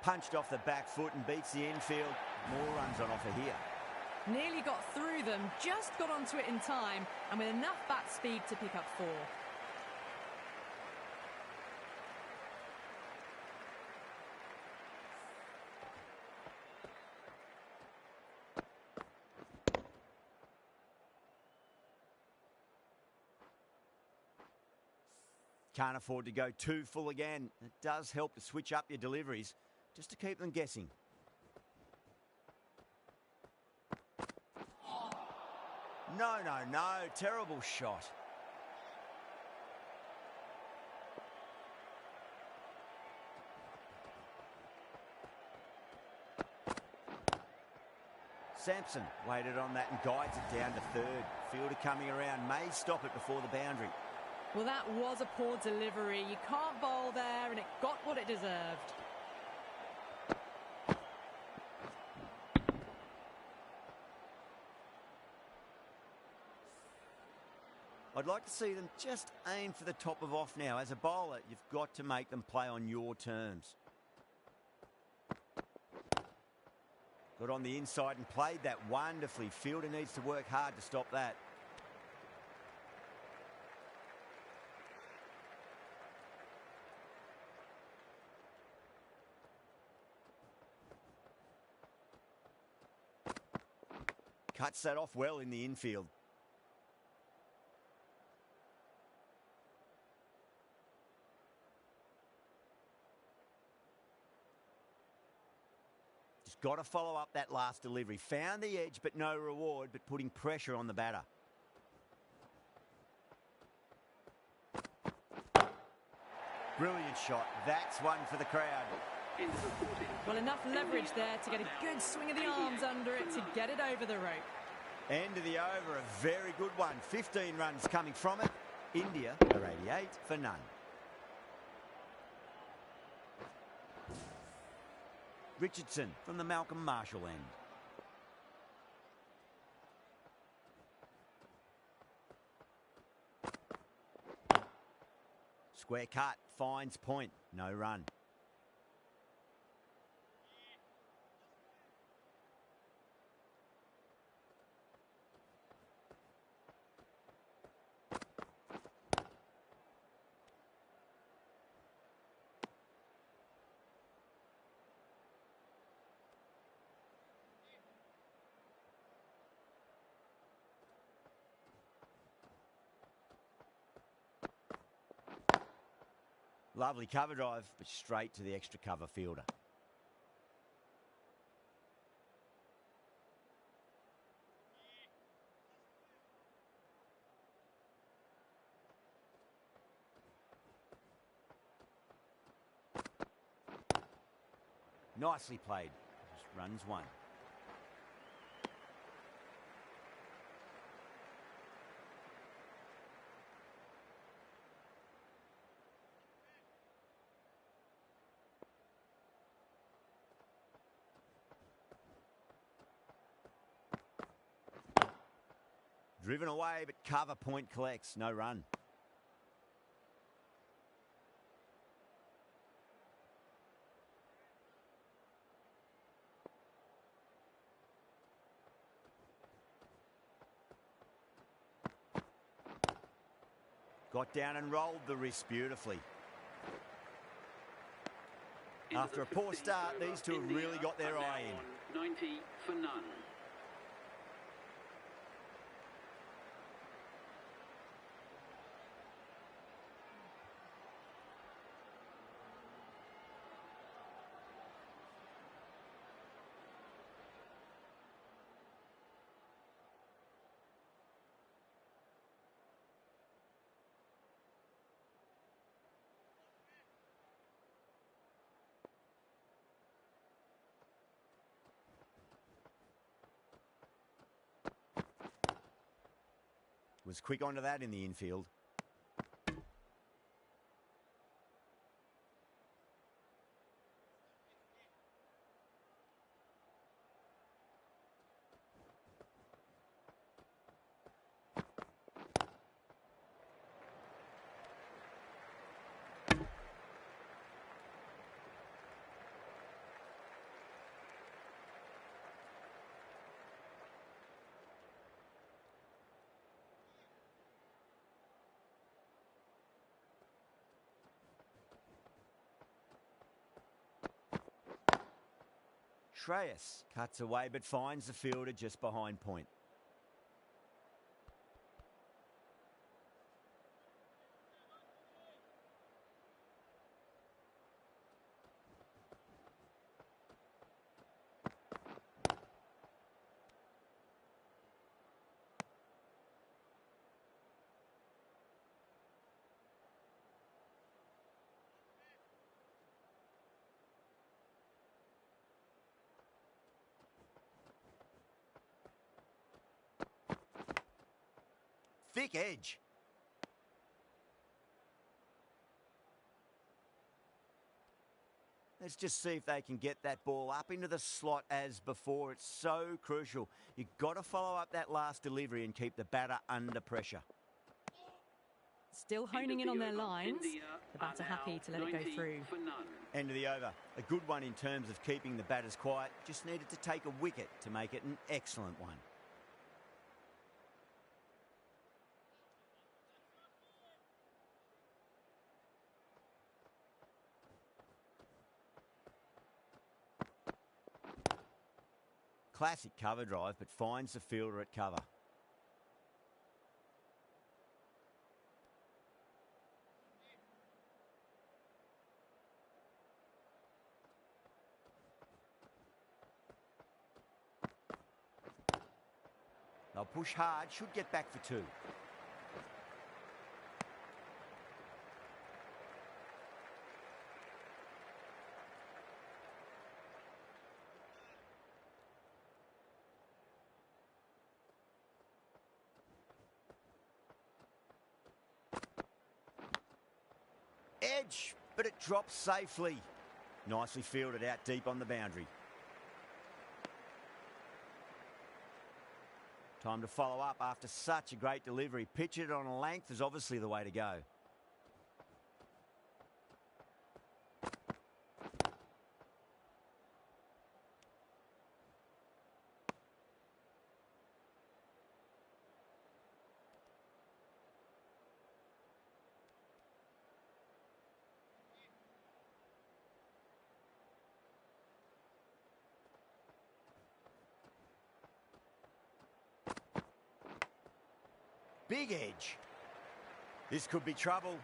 Punched off the back foot and beats the infield. More runs on offer here. Nearly got through them, just got onto it in time, and with enough bat speed to pick up 4. Can't afford to go too full again. It does help to switch up your deliveries, just to keep them guessing. No, no, no. Terrible shot. Sampson waited on that and guides it down to third. Fielder coming around may stop it before the boundary. Well, that was a poor delivery. You can't bowl there, and it got what it deserved. I'd like to see them just aim for the top of off now. As a bowler, you've got to make them play on your terms. Got on the inside and played that wonderfully. Fielder needs to work hard to stop that. Cuts that off well in the infield. Just got to follow up that last delivery. Found the edge, but no reward, but putting pressure on the batter. Brilliant shot. That's one for the crowd. Well, enough leverage there to get a good swing of the arms under it to get it over the rope. End of the over, a very good one. 15 runs coming from it. India are 88 for none. Richardson from the Malcolm Marshall end. Square cut, finds point, no run. Lovely cover drive, but straight to the extra cover fielder. Nicely played. Just runs one. Driven away, but cover point collects. No run. Got down and rolled the wrist beautifully. After a poor start, these two have really got their eye in. 90 for none. Was quick onto that in the infield. Shreyas cuts away but finds the fielder just behind point. Thick edge. Let's just see if they can get that ball up into the slot as before. It's so crucial. You've got to follow up that last delivery and keep the batter under pressure. Still honing in on their lines. The batter happy to let it go through. End of the over. A good one in terms of keeping the batters quiet. Just needed to take a wicket to make it an excellent one. Classic cover drive, but finds the fielder at cover. They'll push hard, should get back for two. Edge, but it drops safely. Nicely fielded out deep on the boundary. Time to follow up after such a great delivery. Pitch it on a length is obviously the way to go. Big edge. This could be trouble.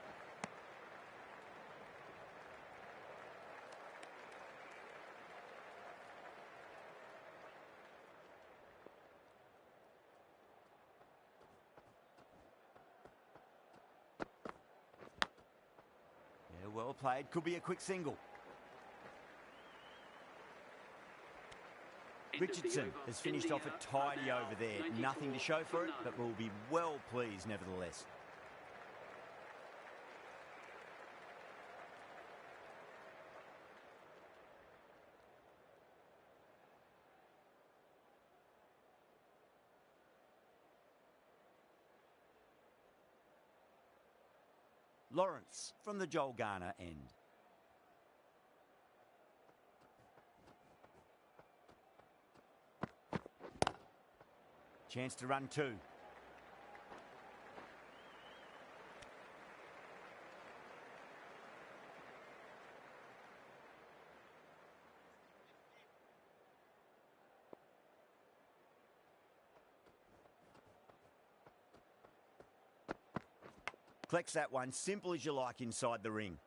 Yeah, well played. Could be a quick single. Richardson has finished off a tidy over there. Nothing to show for it, but will be well pleased nevertheless. Lawrence from the Joel Garner end. Chance to run two. Collects that one, simple as you like inside the ring.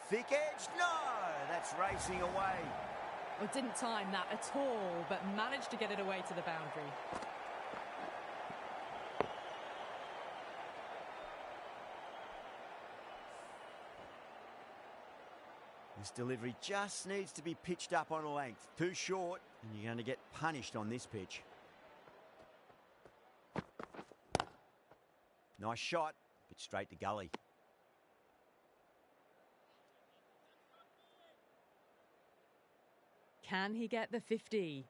Thick edge, no! That's racing away. Well, didn't time that at all, but managed to get it away to the boundary. This delivery just needs to be pitched up on a length. Too short, and you're going to get punished on this pitch. Nice shot, but straight to gully. Can he get the 50?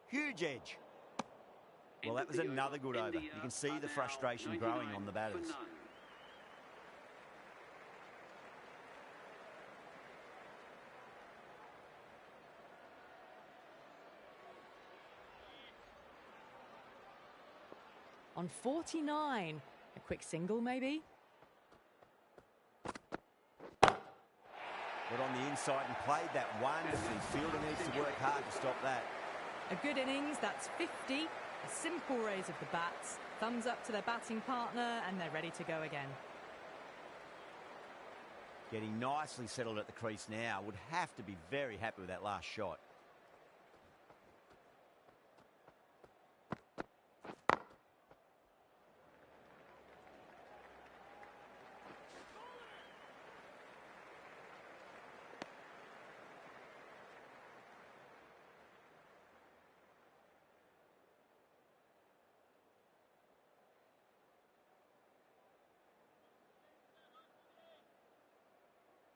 Huge edge. Well, that was another good over. You can see the frustration growing on the batters. On 49. A quick single, maybe? Got on the inside and played that wonderfully. Fielder needs to work hard to stop that. A good innings, that's 50. A simple raise of the bats. Thumbs up to their batting partner, and they're ready to go again. Getting nicely settled at the crease now. Would have to be very happy with that last shot.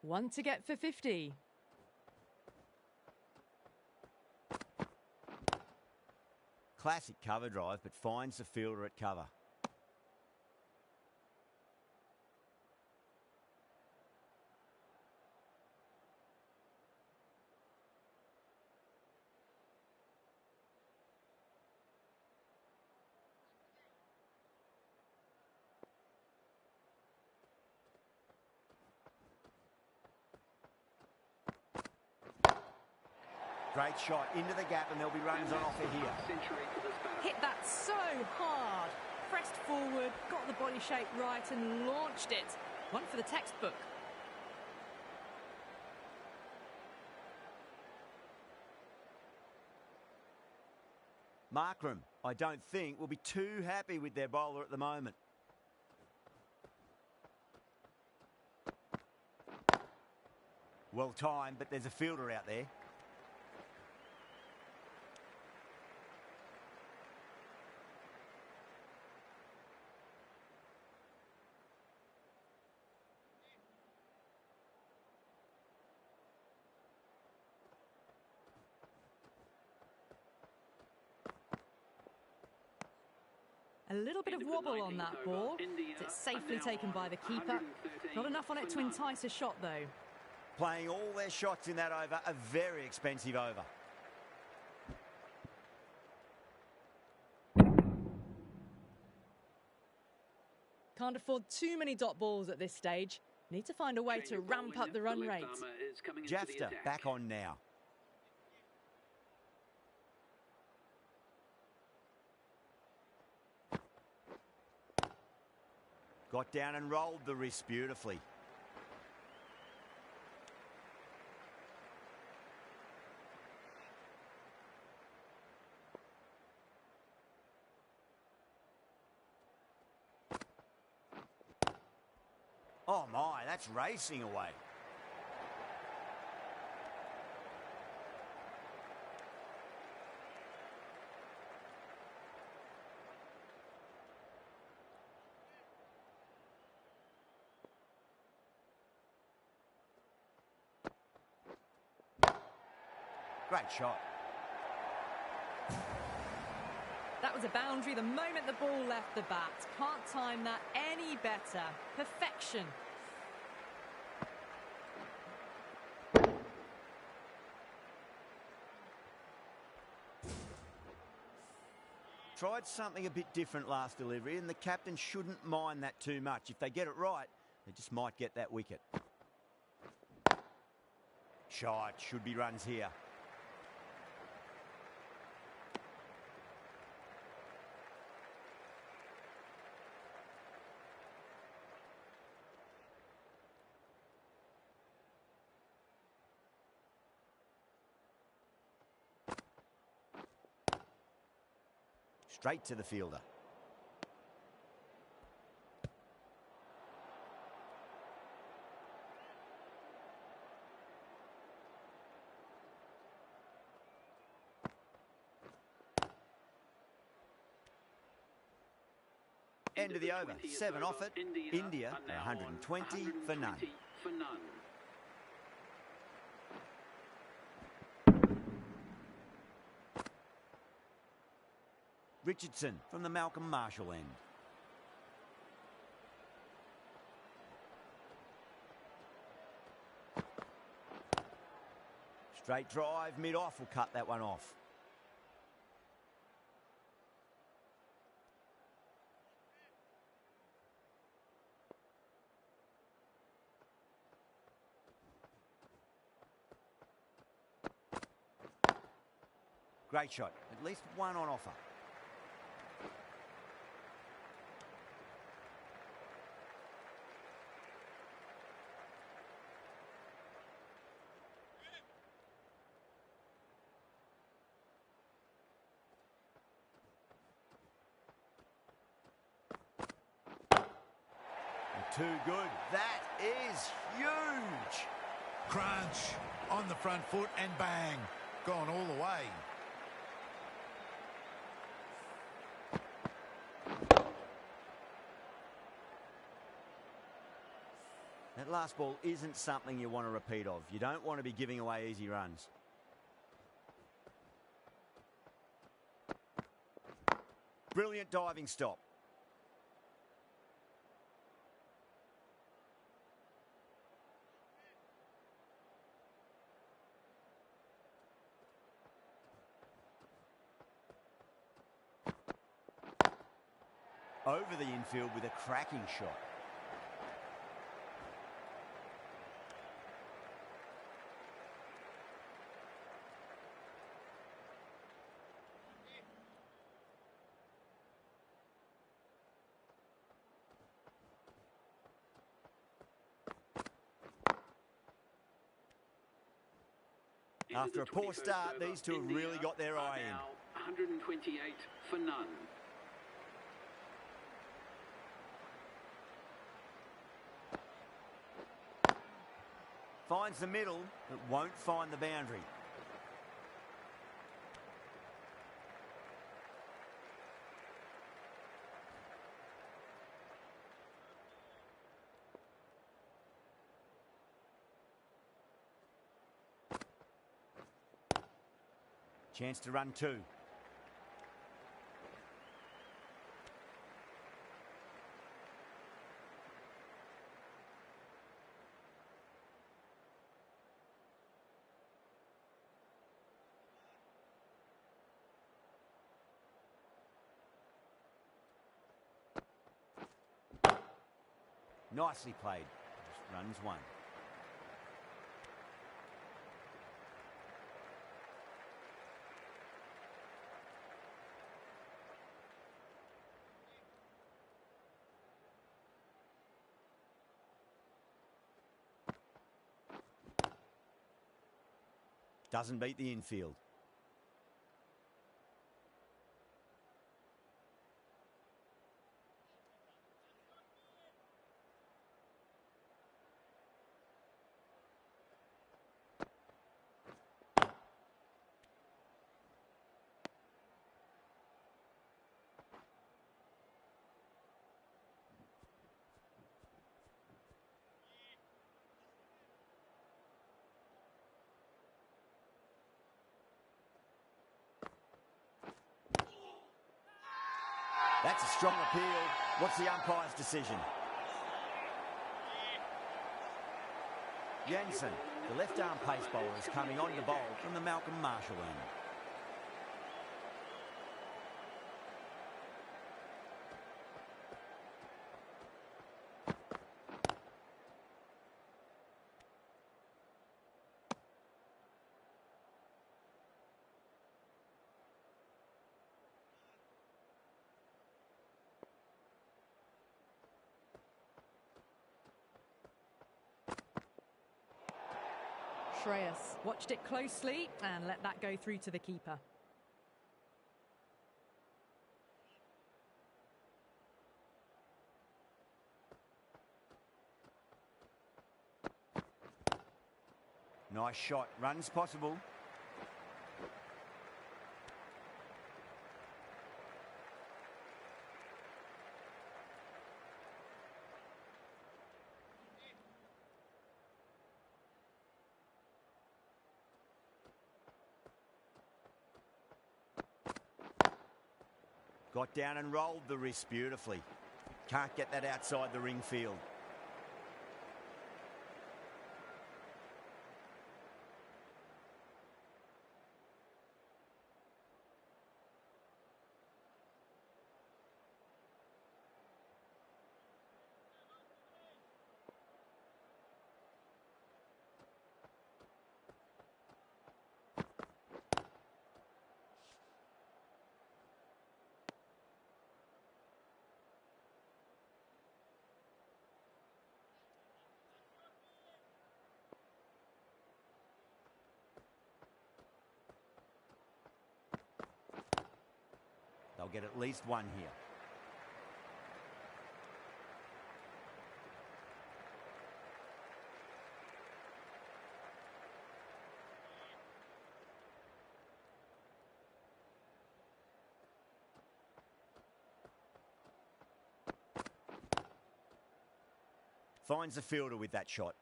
One to get for 50. Classic cover drive, but finds the fielder at cover. Great shot into the gap, and there'll be runs on offer here. Hit that so hard. Pressed forward, got the body shape right and launched it. One for the textbook. Markram, I don't think, will be too happy with their bowler at the moment. Well timed, but there's a fielder out there. A little bit of wobble on that ball. It's safely taken by the keeper. Not enough on it to entice a shot, though. Playing all their shots in that over, a very expensive over. Can't afford too many dot balls at this stage. Need to find a way to ramp up the run rate. Jafter back on now. Got down and rolled the wrist beautifully. Oh my, that's racing away. Great shot. That was a boundary the moment the ball left the bat. Can't time that any better. Perfection. Tried something a bit different last delivery, and the captain shouldn't mind that too much. If they get it right, they just might get that wicket. Shot, should be runs here. Straight to the fielder. End of the over. 7 off it. India 120 for none. Richardson from the Malcolm Marshall end. Straight drive, mid-off will cut that one off. Great shot. At least one on offer. Too good. That is huge. Crunch on the front foot and bang. Gone all the way. That last ball isn't something you want to repeat of. You don't want to be giving away easy runs. Brilliant diving stop. Over the infield with a cracking shot. After a poor start, these two have really got their eye in. 128 for none. Finds the middle, but won't find the boundary. Chance to run two. Nicely played. Just runs one. Doesn't beat the infield. That's a strong appeal. What's the umpire's decision? Jensen, the left-arm pace bowler, is coming on to bowl from the Malcolm Marshall end. Shreyas watched it closely and let that go through to the keeper. Nice shot. Runs possible. Got down and rolled the wrist beautifully. Can't get that outside the ring field. They'll get at least one here. Finds the fielder with that shot.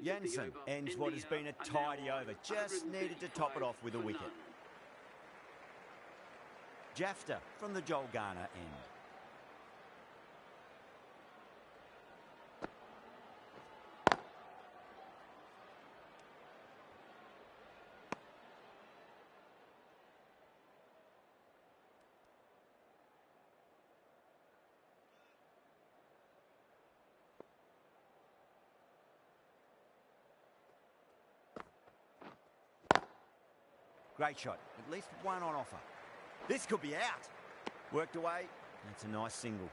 Jensen ends what has been a tidy over. Just needed to top it off with a wicket. Jafta from the Joel Garner end. Great shot. At least one on offer. This could be out. Worked away. That's a nice single.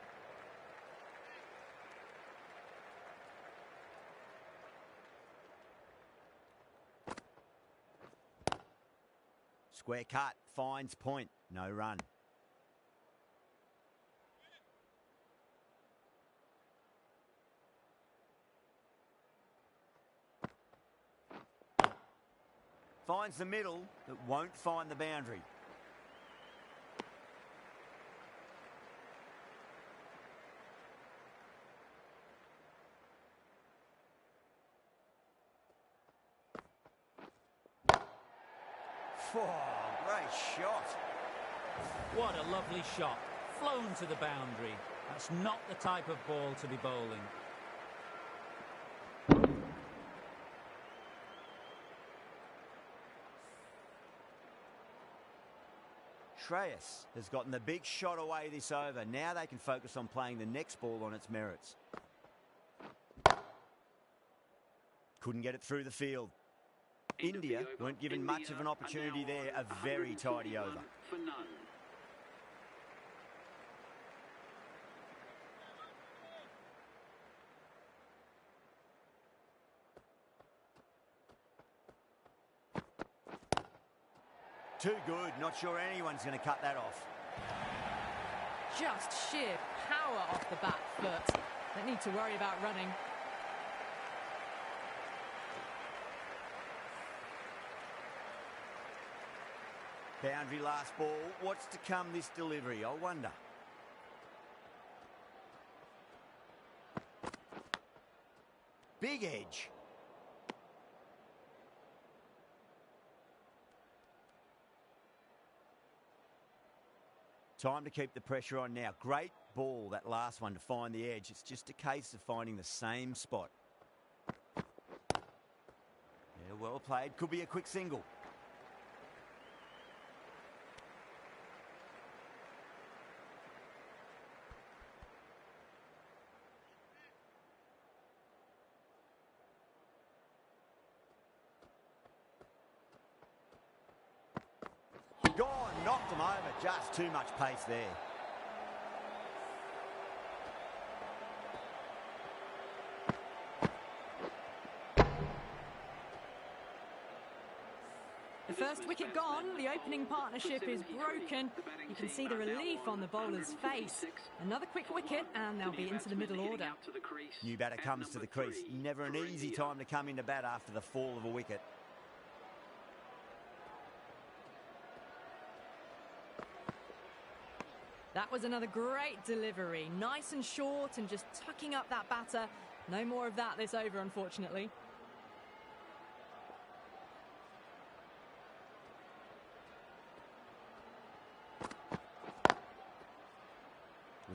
Square cut. Finds point. No run. Finds the middle, but won't find the boundary. Oh, great shot. What a lovely shot. Flown to the boundary. That's not the type of ball to be bowling. Shreyas has gotten the big shot away this over. Now they can focus on playing the next ball on its merits. Couldn't get it through the field. India weren't given much of an opportunity there. A very tidy over. For none. Too good. Not sure anyone's going to cut that off. Just sheer power off the back foot. Don't need to worry about running. Boundary last ball. What's to come this delivery? I wonder. Big edge. Time to keep the pressure on now. Great ball, that last one, to find the edge. It's just a case of finding the same spot. Yeah, well played. Could be a quick single. Gone, knocked him over. Just too much pace there. The first wicket gone, the opening partnership is broken. You can see the relief on the bowler's face. Another quick wicket and they'll be into the middle order. New batter comes to the crease. Never an easy time to come into bat after the fall of a wicket. That was another great delivery. Nice and short and just tucking up that batter. No more of that this over, unfortunately.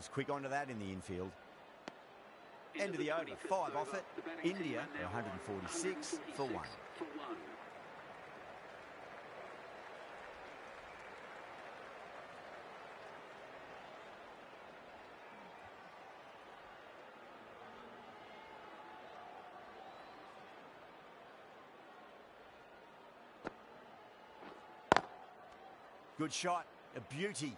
was quick onto that in the infield. End of the over, 5 off it. India are 146 for 1. Good shot, a beauty.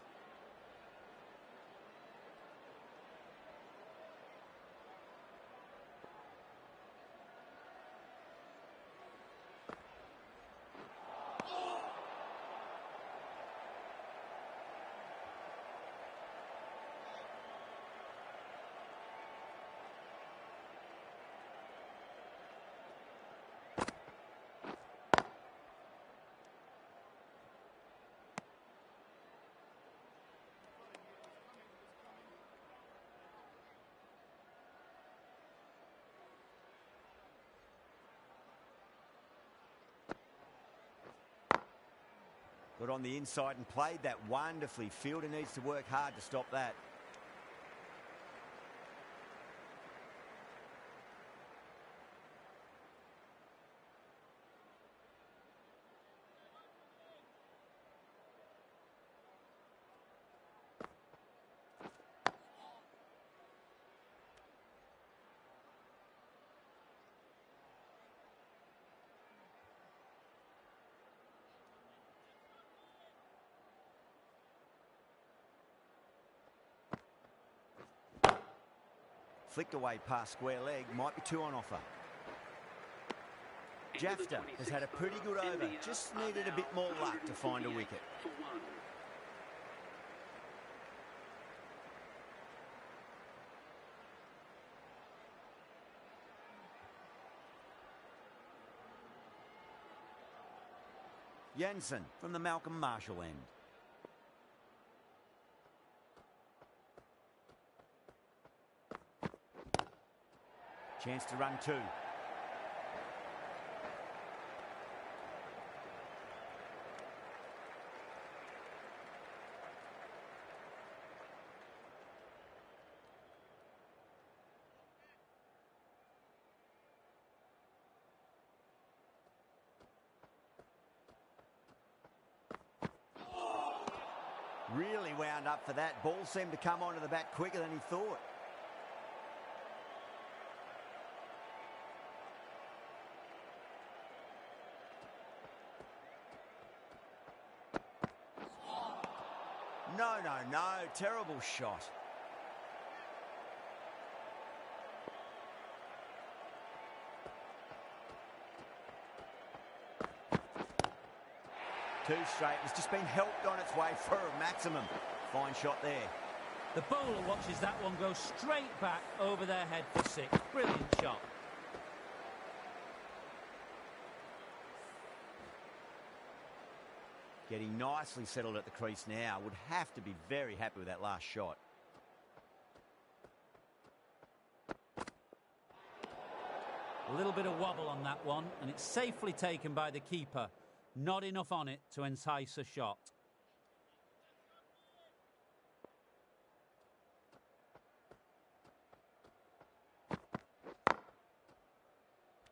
Got on the inside and played that wonderfully. Fielder needs to work hard to stop that. Flicked away past square leg, might be 2 on offer. Jafta has had a pretty good over, just needed a bit more luck to find a wicket. Jansen from the Malcolm Marshall end. Chance to run 2. Really wound up for that. Ball seemed to come onto the bat quicker than he thought. No, terrible shot. Two straight. It's just been helped on its way for a maximum. Fine shot there. The bowler watches that one go straight back over their head for 6. Brilliant shot. Getting nicely settled at the crease now. Would have to be very happy with that last shot. A little bit of wobble on that one, and it's safely taken by the keeper. Not enough on it to entice a shot.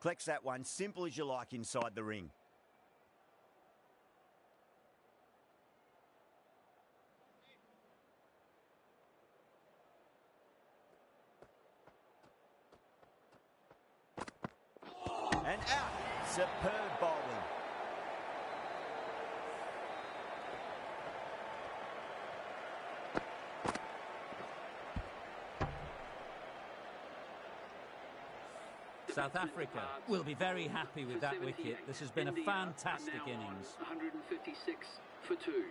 Collects that one, simple as you like inside the ring. And out. Superb bowling. South Africa will be very happy with that wicket. This has been a fantastic innings. 156 for 2.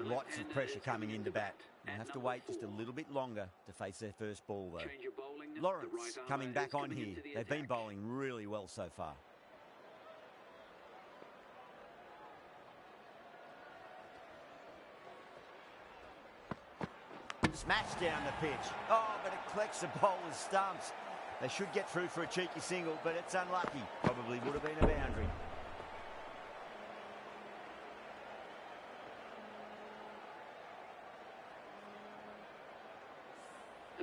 Lots of pressure coming into bat. They'll have to wait just a little bit longer to face their first ball, though. Lawrence coming back on here. They've been bowling really well so far. Smashed down the pitch. Oh, but it collects the bowler's stumps. They should get through for a cheeky single, but it's unlucky. Probably would have been a boundary.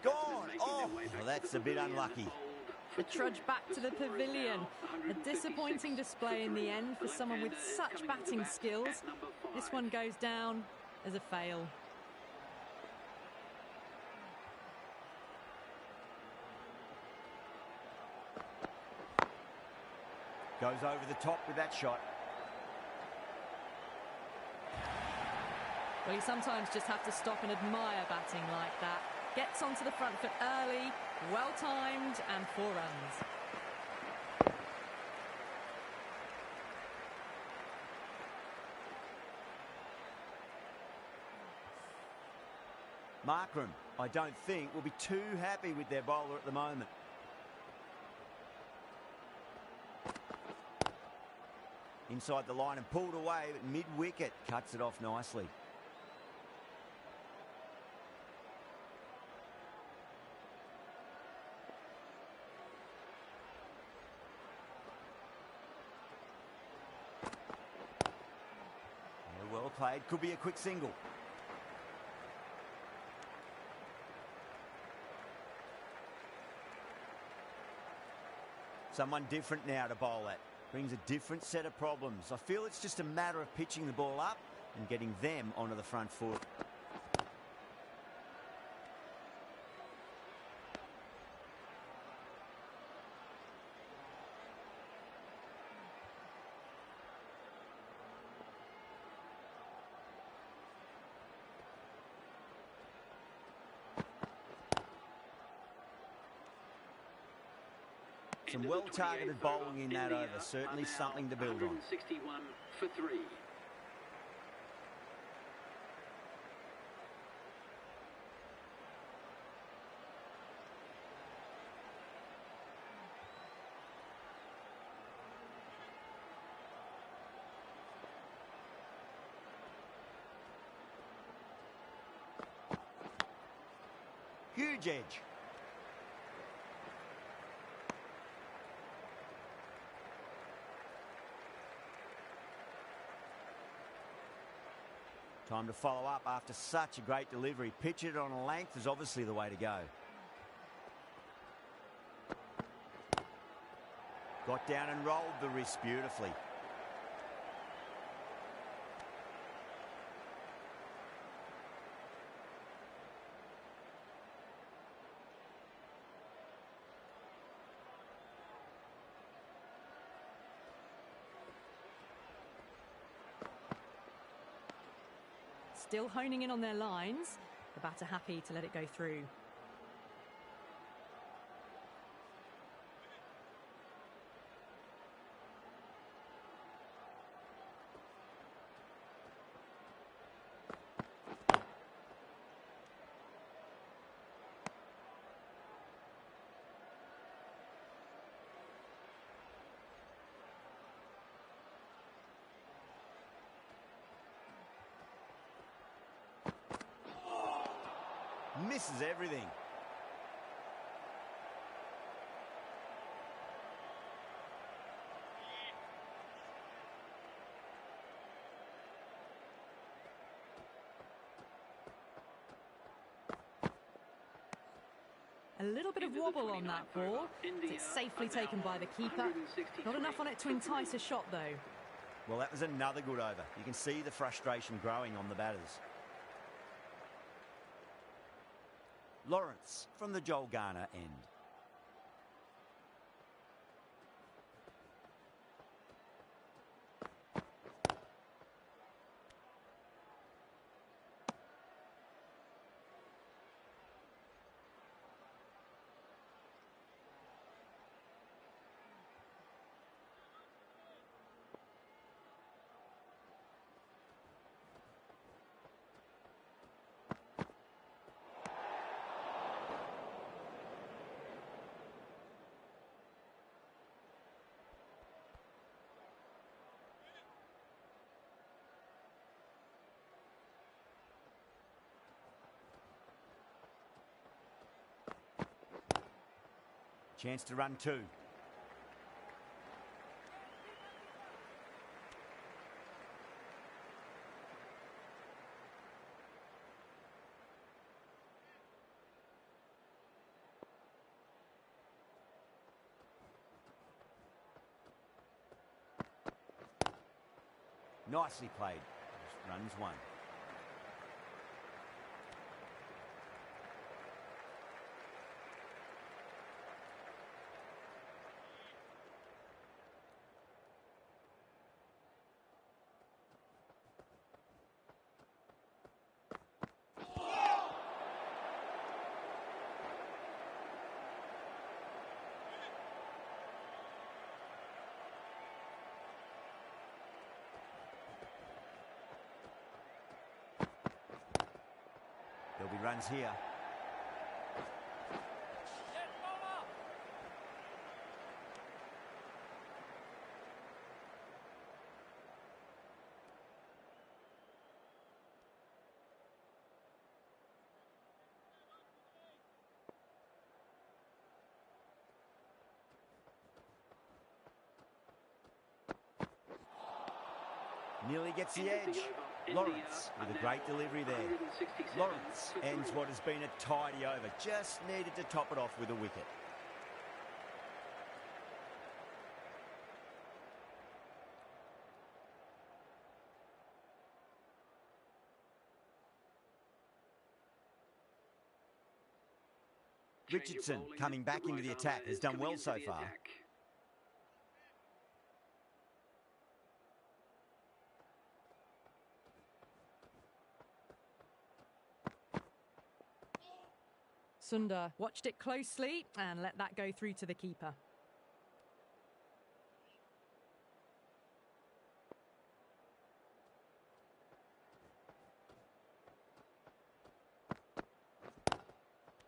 Gone. Oh, well, that's a bit unlucky. The trudge back to the pavilion. A disappointing display in the end for someone with such batting skills. This one goes down as a fail. Goes over the top with that shot. Well, you sometimes just have to stop and admire batting like that. Gets onto the front foot early, well-timed, and 4 runs. Markram, I don't think, will be too happy with their bowler at the moment. Inside the line and pulled away, but mid-wicket cuts it off nicely. Well played, could be a quick single. Someone different now to bowl at. Brings a different set of problems. I feel it's just a matter of pitching the ball up and getting them onto the front foot. Some well-targeted bowling in that over. Certainly something to build on. 61 for 3. Huge edge. Time to follow up after such a great delivery. Pitch it on a length is obviously the way to go. Got down and rolled the wrist beautifully. Still honing in on their lines. The batter happy to let it go through. Misses everything. A little bit of wobble on that ball. It's safely taken by the keeper. Not enough on it to entice a shot, though. Well, that was another good over. You can see the frustration growing on the batters. Lawrence from the Joel Garner end. Chance to run 2. Nicely played. Just runs one. There'll be runs here. Nearly gets the edge. Lawrence with a great delivery there. Lawrence ends what has been a tidy over. Just needed to top it off with a wicket. Richardson coming back into the attack has done well so far. Sundar watched it closely and let that go through to the keeper.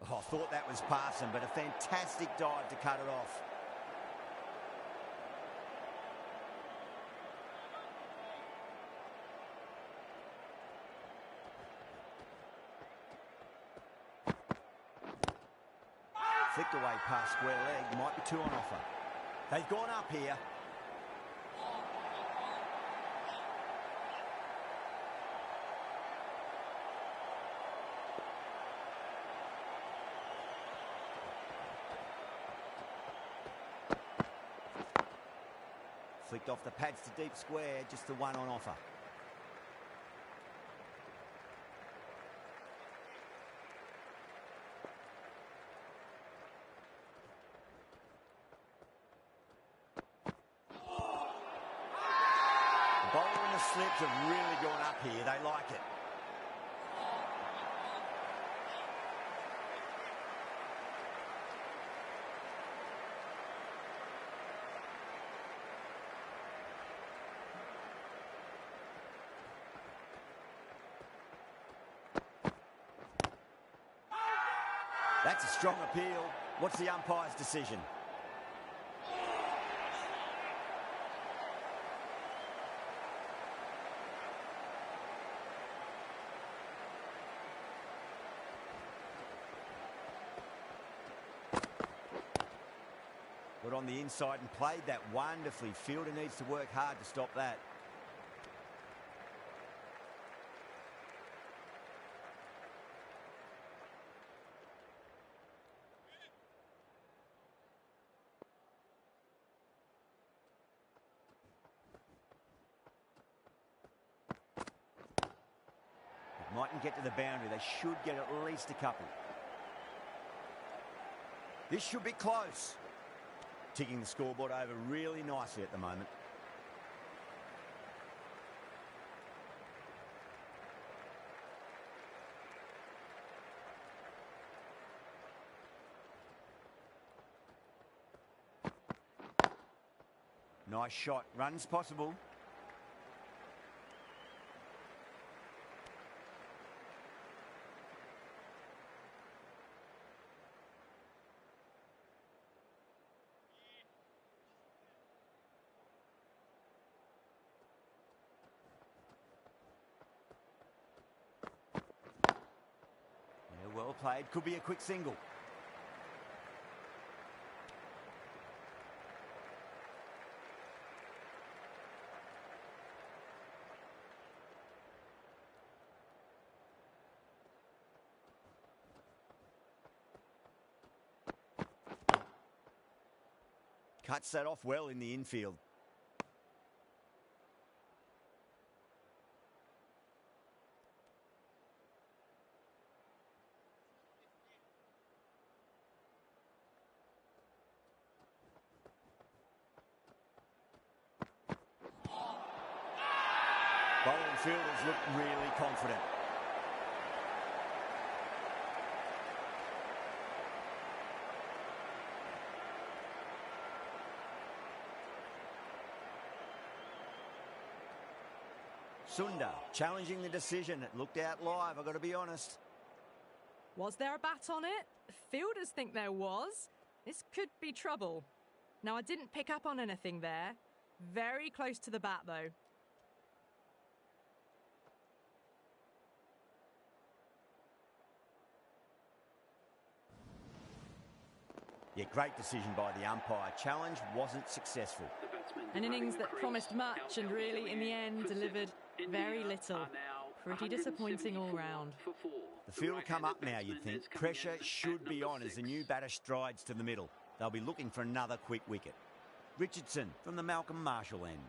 Oh, thought that was passing, but a fantastic dive to cut it off. Flicked away past square leg, might be two on offer. They've gone up here. Flicked off the pads to deep square, just the one on offer. The bowler and the slips have really gone up here. They like it. That's a strong appeal. What's the umpire's decision? Got on the inside and played that wonderfully. Fielder needs to work hard to stop that. Mightn't get to the boundary. They should get at least a couple. This should be close. Ticking the scoreboard over really nicely at the moment. Nice shot. Runs possible. Well played. Could be a quick single. Cuts that off well in the infield. fielders look really confident. Sunda challenging the decision. It looked out live, I've got to be honest. Was there a bat on it? Fielders think there was. This could be trouble. Now, I didn't pick up on anything there. Very close to the bat, though. Yeah, great decision by the umpire. Challenge wasn't successful. An innings that promised much and really, in the end, delivered very little. Pretty disappointing all round. The field will come up now, you'd think. Pressure should be on as the new batter strides to the middle. They'll be looking for another quick wicket. Richardson from the Malcolm Marshall end.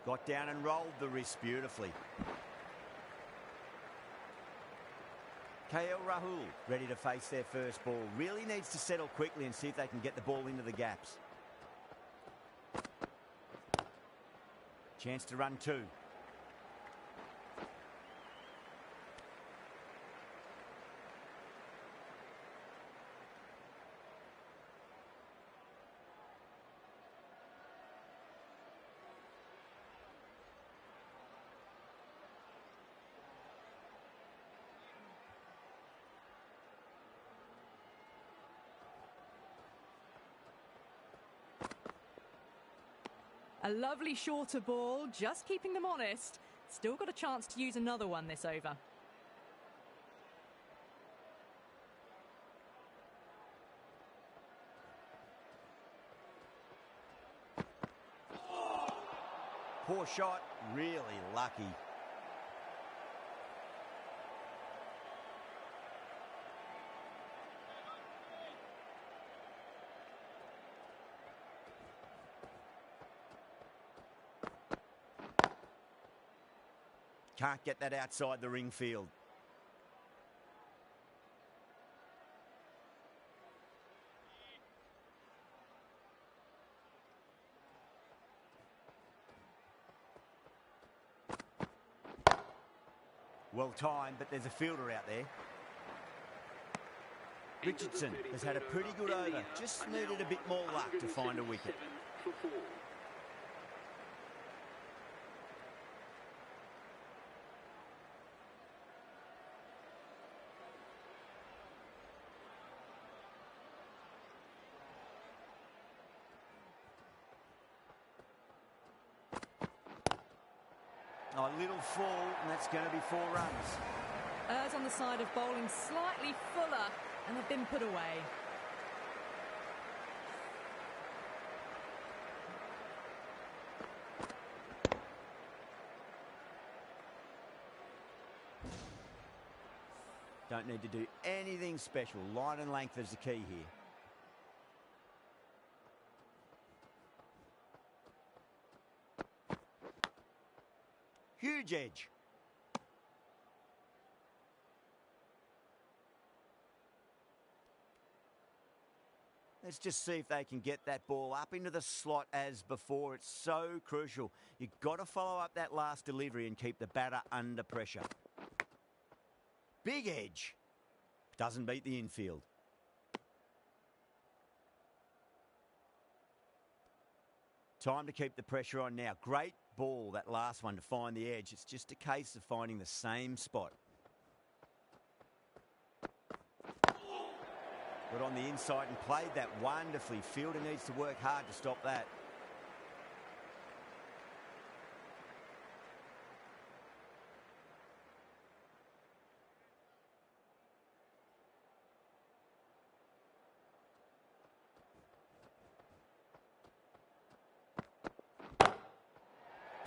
Got down and rolled the wrist beautifully. KL Rahul ready to face their first ball. Really needs to settle quickly and see if they can get the ball into the gaps. Chance to run two. A lovely shorter ball, just keeping them honest. Still got a chance to use another one this over. Poor shot, really lucky. Can't get that outside the ring field. Well timed, but there's a fielder out there. Richardson has had a pretty good over. Just needed a bit more luck to find a wicket. Oh, a little fall, and that's going to be 4 runs. Errs on the side of bowling slightly fuller, and have been put away. Don't need to do anything special. Line and length is the key here. Huge edge. Let's just see if they can get that ball up into the slot as before. It's so crucial. You've got to follow up that last delivery and keep the batter under pressure. Big edge. Doesn't beat the infield. Time to keep the pressure on now. Great ball, that last one, to find the edge. It's just a case of finding the same spot. Got on the inside and played that wonderfully. Fielder needs to work hard to stop that.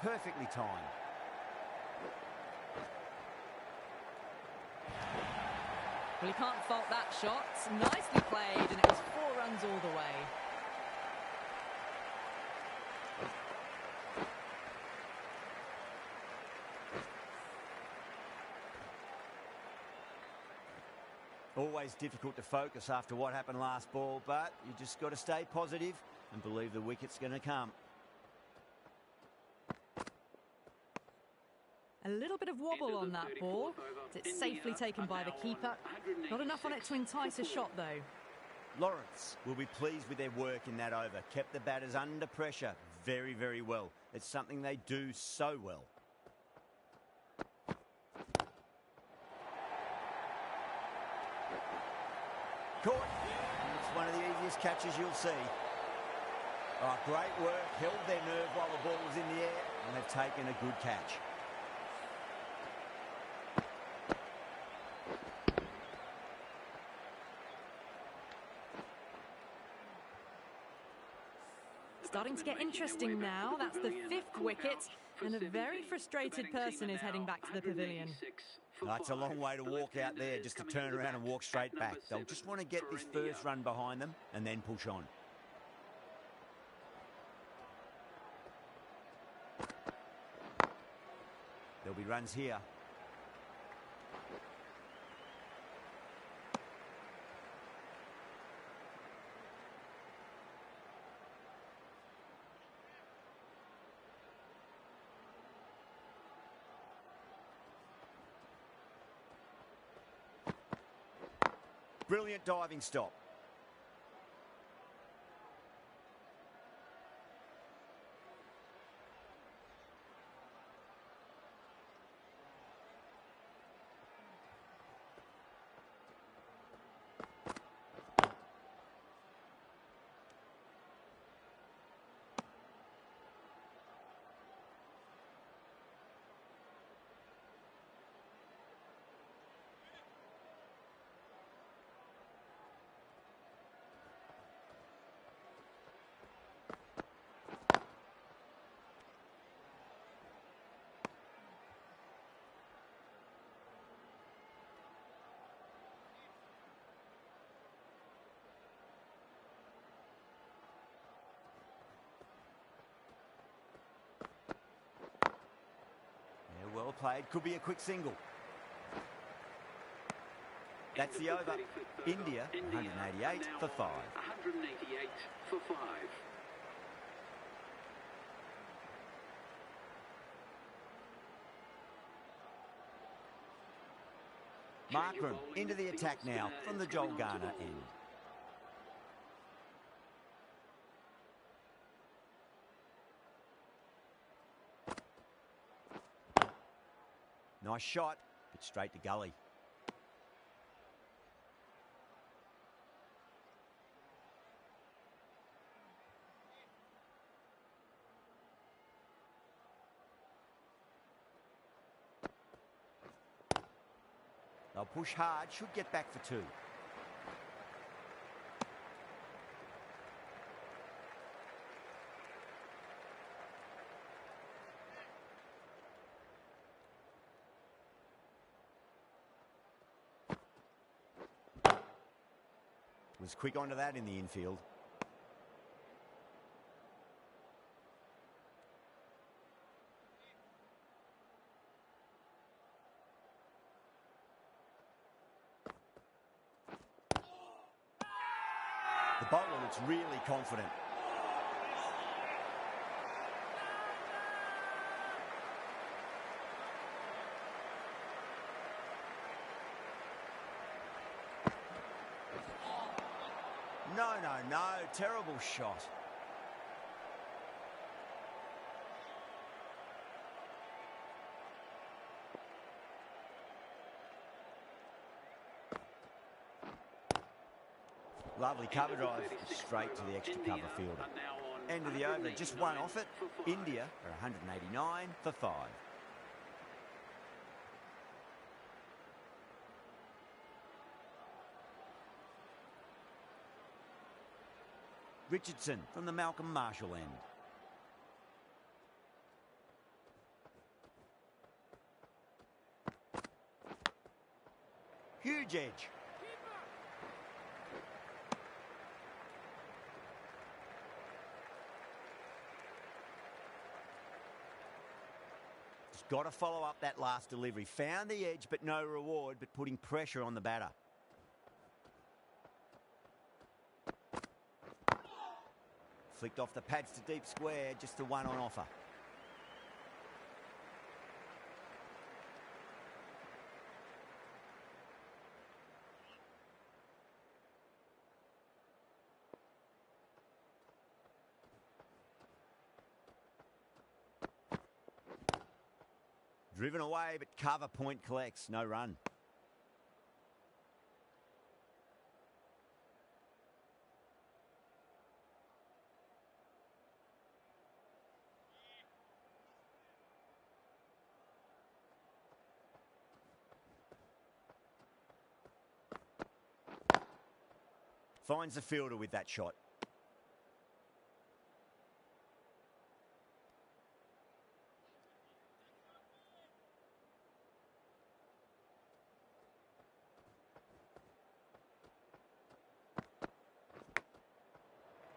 Perfectly timed. Well, he can't fault that shot. Nicely played, and it was 4 runs all the way. Always difficult to focus after what happened last ball, but you just got to stay positive and believe the wicket's going to come. A little bit of wobble on that ball. It's safely taken by the keeper. Not enough on it to entice a shot, though. Lawrence will be pleased with their work in that over. Kept the batters under pressure very, very well. It's something they do so well. Caught. It's one of the easiest catches you'll see. Oh, great work. Held their nerve while the ball was in the air, and they've taken a good catch. Starting to get interesting now. That's the 5th wicket, and a very frustrated person is heading back to the pavilion. That's a long way to walk out there just to turn around and walk straight back. They'll just want to get this first run behind them and then push on. There'll be runs here. Brilliant diving stop. Well played. Could be a quick single. That's the over. India, 188 for 5. 188 for 5. Markram into the attack now from the Joel Garner end. Nice shot, but straight to gully. They'll push hard, should get back for 2. Was quick onto that in the infield. The bowler looks really confident. No, terrible shot. Lovely cover drive, straight to the extra cover fielder. End of the over, just one off it. India are 189 for 5. Richardson from the Malcolm Marshall end. Huge edge. Just got to follow up that last delivery. Found the edge, but no reward, but putting pressure on the batter. Flicked off the pads to deep square, just the one on offer. Driven away, but cover point collects. No run. Finds the fielder with that shot.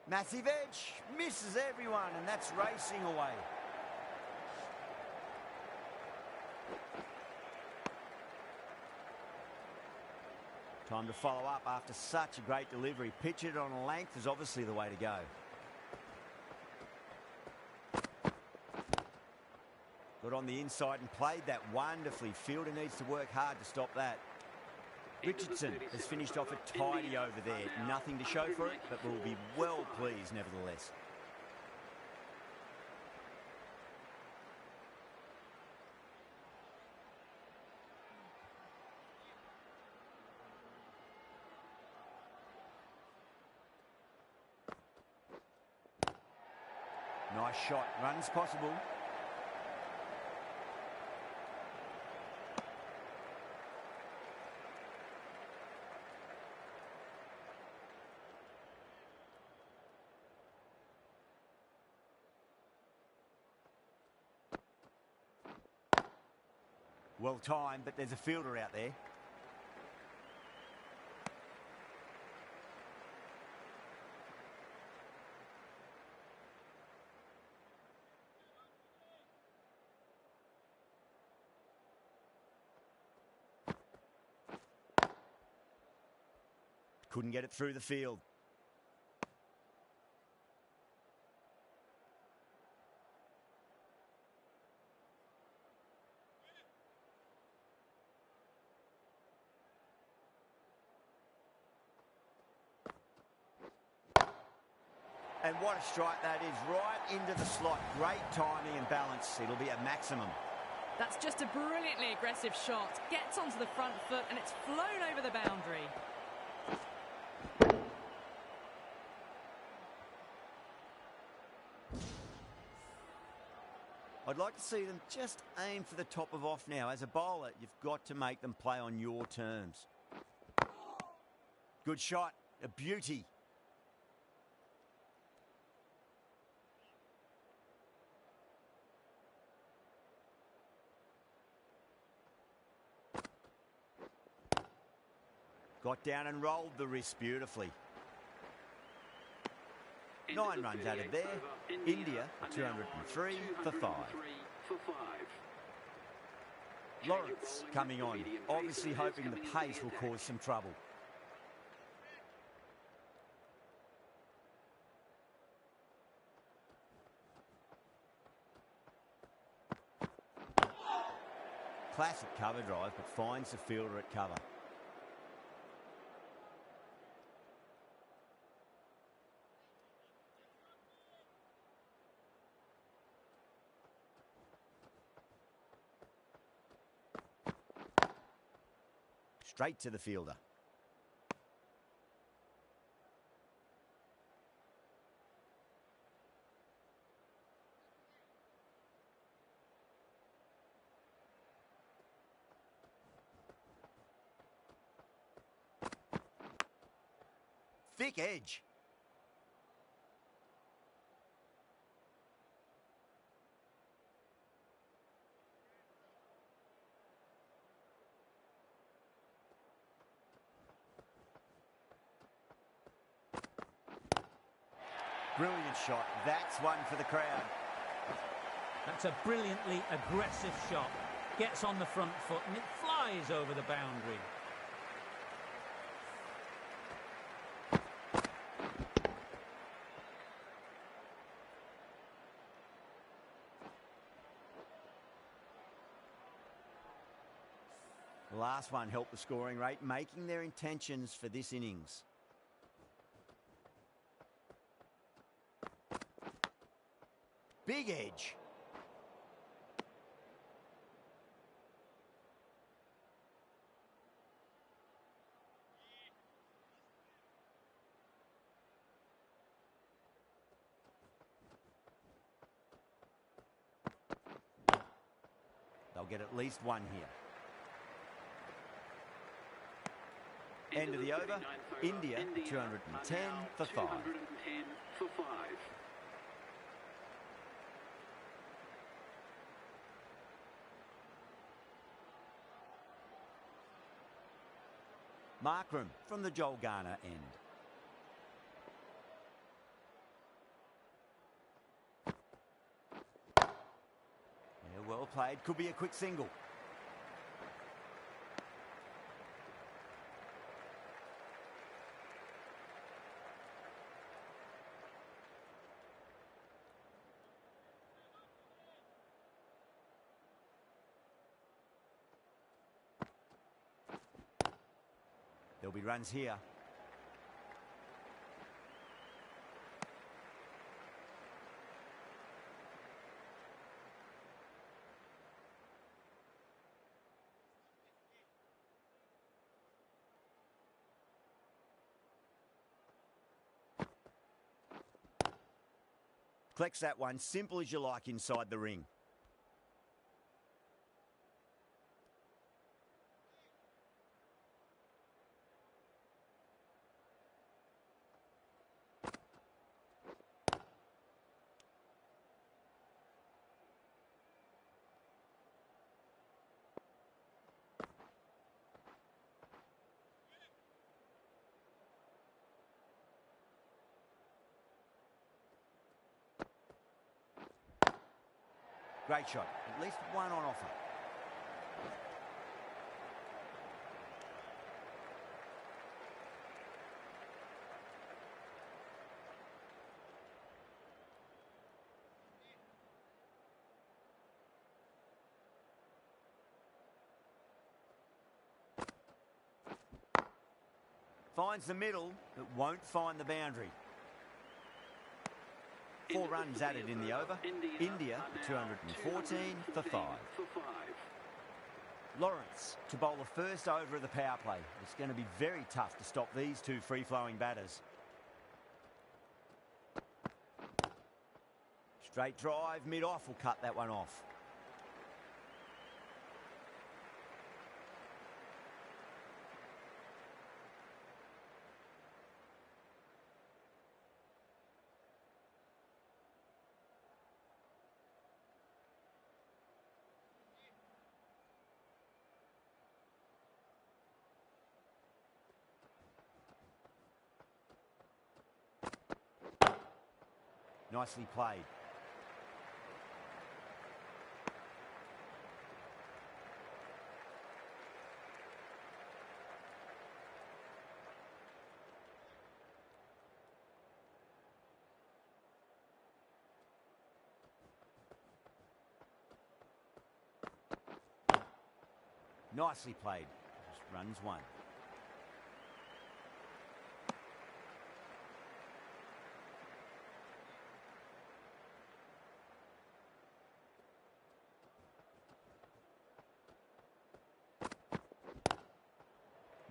Massive edge, misses everyone, and that's racing away. Time to follow up after such a great delivery. Pitch it on a length is obviously the way to go. Got on the inside and played that wonderfully. Fielder needs to work hard to stop that. Richardson has finished off a tidy over there. Nothing to show for it, but will be well pleased nevertheless. Nice shot. Runs possible. Well timed, but there's a fielder out there. Couldn't get it through the field. And what a strike that is, right into the slot. Great timing and balance. It'll be a maximum. That's just a brilliantly aggressive shot. Gets onto the front foot and it's flown over the boundary. I'd like to see them just aim for the top of off now. As a bowler, you've got to make them play on your terms. Good shot, a beauty. Got down and rolled the wrist beautifully. 9 runs added there. India 203 for 5. Lawrence coming on, obviously hoping the pace will cause some trouble. Classic cover drive, but finds the fielder at cover. Straight to the fielder. Thick edge. Brilliant shot. That's one for the crowd. That's a brilliantly aggressive shot. Gets on the front foot and it flies over the boundary. The last one helped the scoring rate, making their intentions for this innings. Big edge. They'll get at least one here. End of the over. India 210 for 5. 210 for 5. Markram from the Joel Garner end. Yeah, well played. Could be a quick single. There'll be runs here. Collects that one, simple as you like inside the ring. Great shot. At least one on offer. Finds the middle, but won't find the boundary. 4 runs added in the over. India 214 for 5. Lawrence to bowl the first over of the power play. It's going to be very tough to stop these two free-flowing batters. Straight drive, mid-off will cut that one off. Nicely played. Nicely played. Just runs one.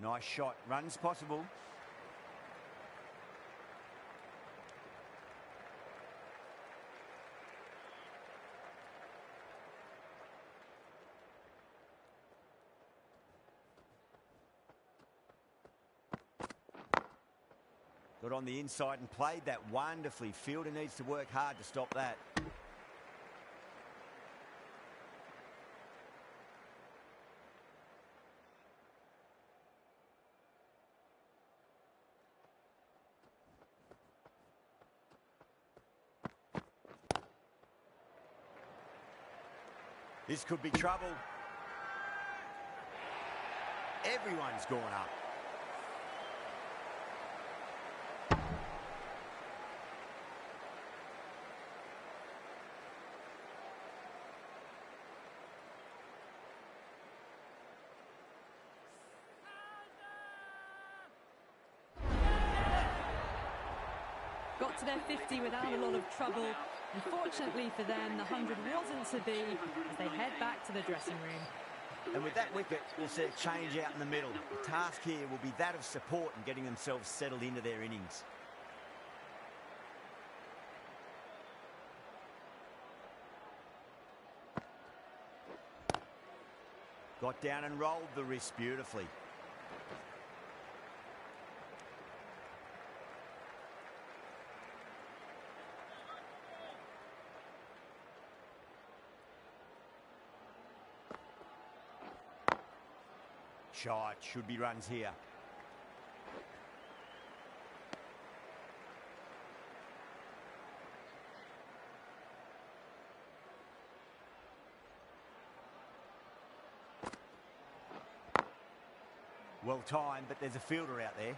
Nice shot. Runs possible. Got on the inside and played that wonderfully. Fielder needs to work hard to stop that. This could be trouble. Everyone's gone up. to their 50 without a lot of trouble. Unfortunately for them, the 100 wasn't to be as they head back to the dressing room. And with that wicket, we'll see a change out in the middle. The task here will be that of support and getting themselves settled into their innings. Got down and rolled the wrist beautifully. Shot, should be runs here. Well timed, but there's a fielder out there.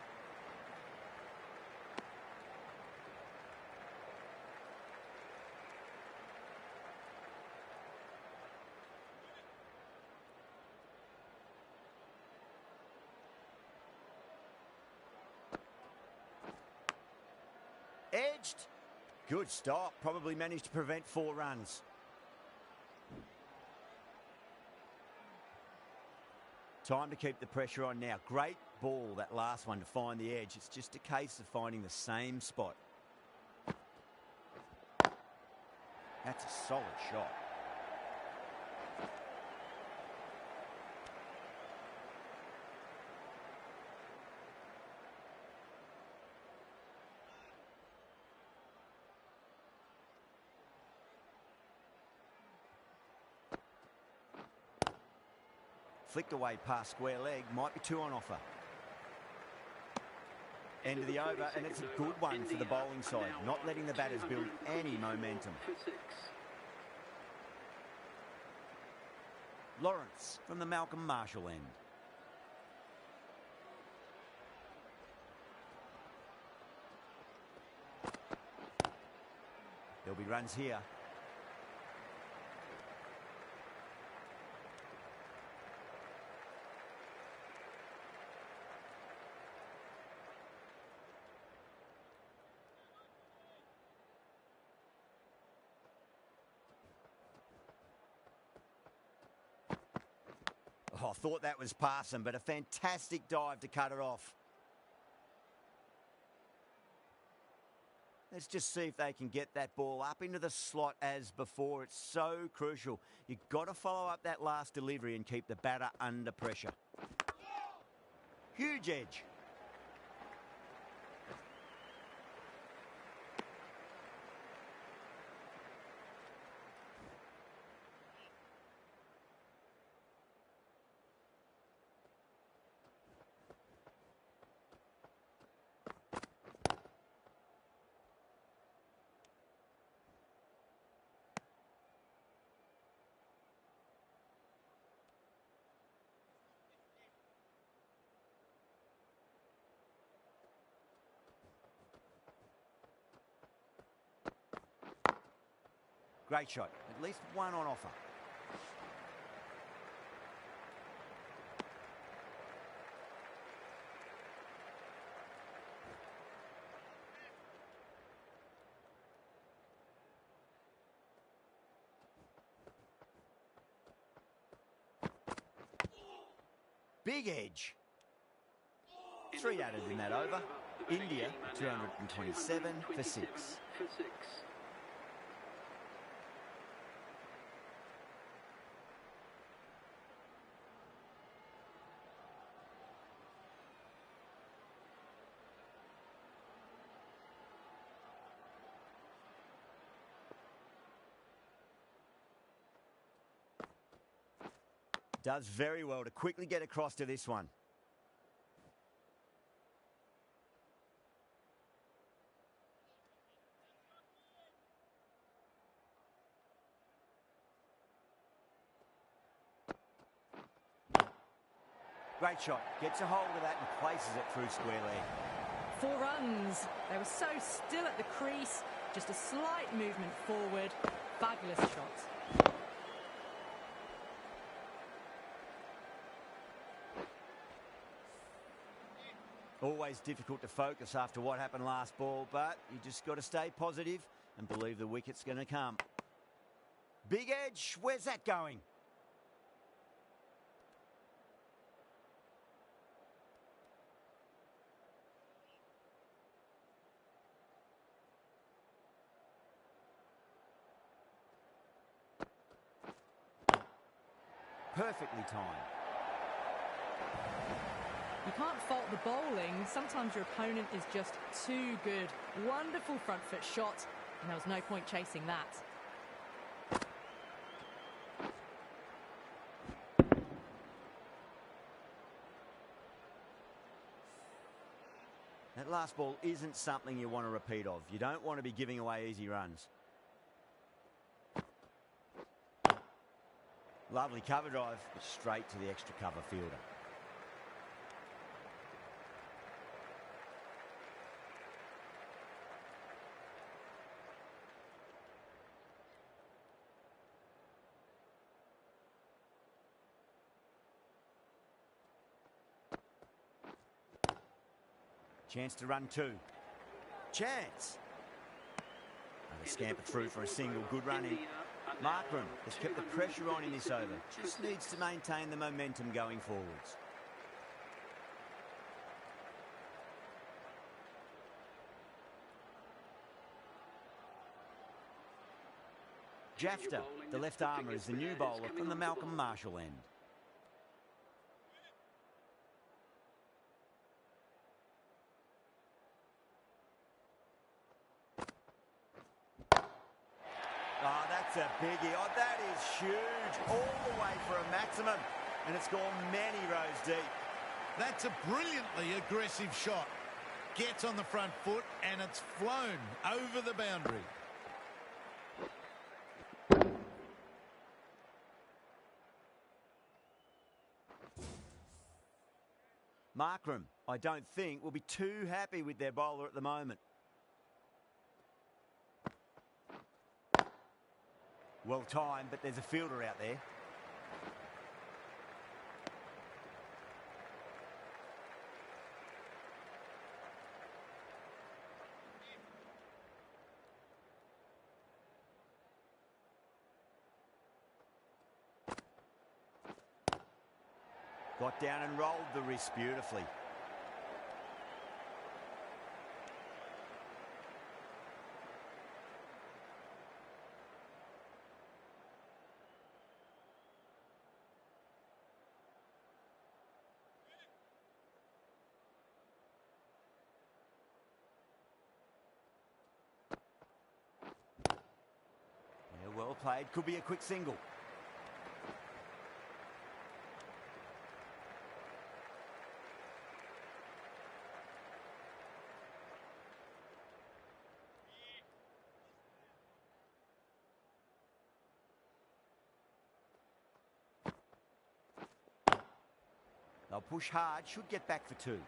Edged. Good stop. Probably managed to prevent 4 runs. Time to keep the pressure on now. Great ball, that last one, to find the edge. It's just a case of finding the same spot. That's a solid shot. Flicked away past square leg, might be 2 on offer. End of the over, and it's a good one for the bowling side, not letting the batters build any momentum. Lawrence from the Malcolm Marshall end. There'll be runs here. Oh, I thought that was passing, but a fantastic dive to cut it off. Let's just see if they can get that ball up into the slot as before. It's so crucial. You've got to follow up that last delivery and keep the batter under pressure. Huge edge. Great shot. At least 1 on offer. Big edge. 3 added in that over. India 227 for 6. Does very well to quickly get across to this one. Great shot. Gets a hold of that and places it through square leg. 4 runs. They were so still at the crease. Just a slight movement forward. Fabulous shot. Always difficult to focus after what happened last ball, but you just got to stay positive and believe the wicket's going to come. Big edge, where's that going? Perfectly timed. You can't fault the bowling. Sometimes your opponent is just too good. Wonderful front foot shot, and there was no point chasing that. That last ball isn't something you want to repeat of. You don't want to be giving away easy runs. Lovely cover drive, but straight to the extra cover fielder. Chance to run two. Chance. And they scamper through for a single. Good running. Markram has kept the pressure on in this over. Just needs to maintain the momentum going forwards. Jafter, the left armour, is the new bowler from the Malcolm Marshall end. Oh, that's a biggie. Oh, that is huge. All the way for a maximum. And it's gone many rows deep. That's a brilliantly aggressive shot. Gets on the front foot and it's flown over the boundary. Markram, I don't think, will be too happy with their bowler at the moment. Well timed, but there's a fielder out there. Got down and rolled the wrist beautifully. Yeah, well played. Could be a quick single. They'll push hard, should get back for two.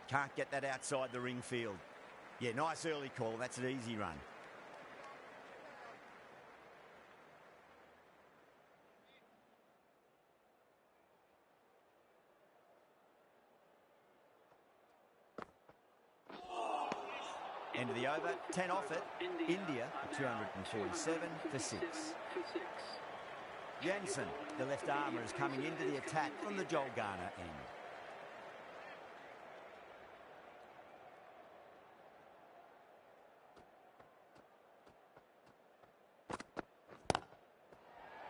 Can't get that outside the ring field. Yeah, nice early call. That's an easy run. End of the over, 10 off it. India, 247 for 6. Jensen, the left armour, is coming into the attack from the Joel Garner end.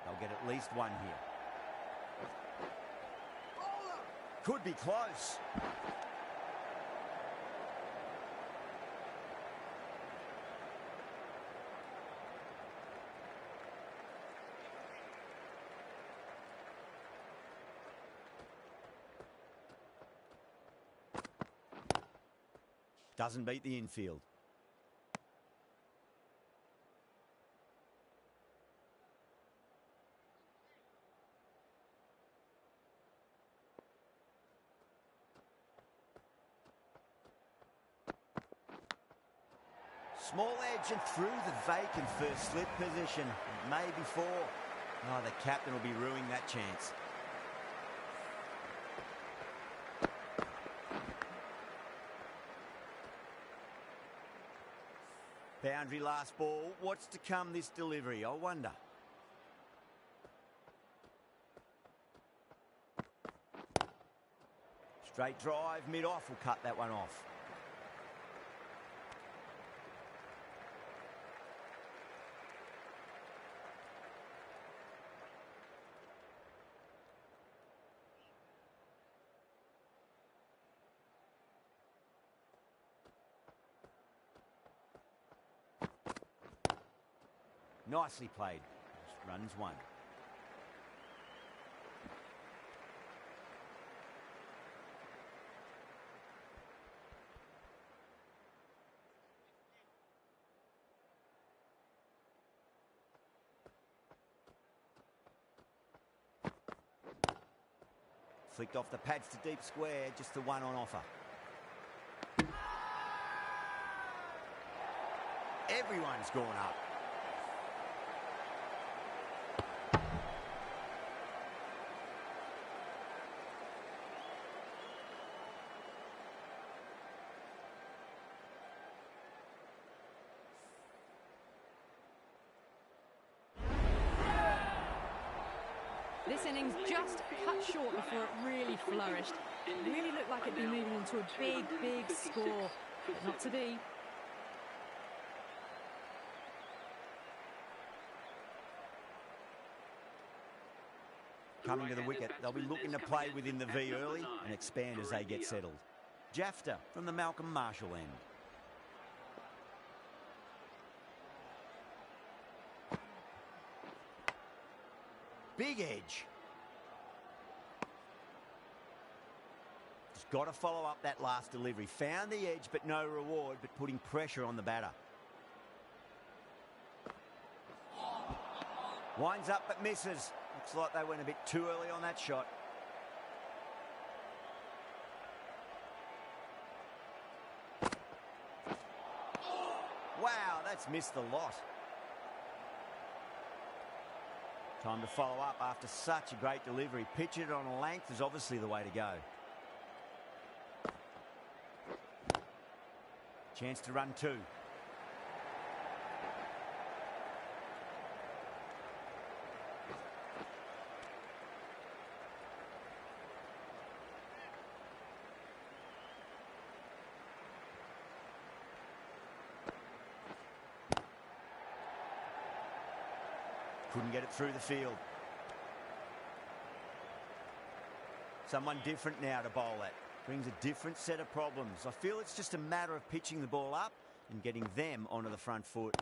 They'll get at least one here. Could be close. Doesn't beat the infield. Small edge and through the vacant first slip position. Maybe four. Oh, the captain will be ruining that chance. Boundary last ball. What's to come this delivery, I wonder. Straight drive, mid-off will cut that one off. Nicely played. Just runs one. Flicked off the pads to deep square, just the one on offer. Everyone's gone up. This innings just cut short before it really flourished. It really looked like it'd be moving into a big, big score, but not to be. Coming to the wicket, they'll be looking to play within the V early and expand as they get settled. Jafta from the Malcolm Marshall end. Big edge. Just got to follow up that last delivery. Found the edge, but no reward, but putting pressure on the batter. Winds up, but misses. Looks like they went a bit too early on that shot. Wow, that's missed the lot. Time to follow up after such a great delivery. Pitch it on a length is obviously the way to go. Chance to run two. Couldn't get it through the field. Someone different now to bowl at. Brings a different set of problems. I feel it's just a matter of pitching the ball up and getting them onto the front foot.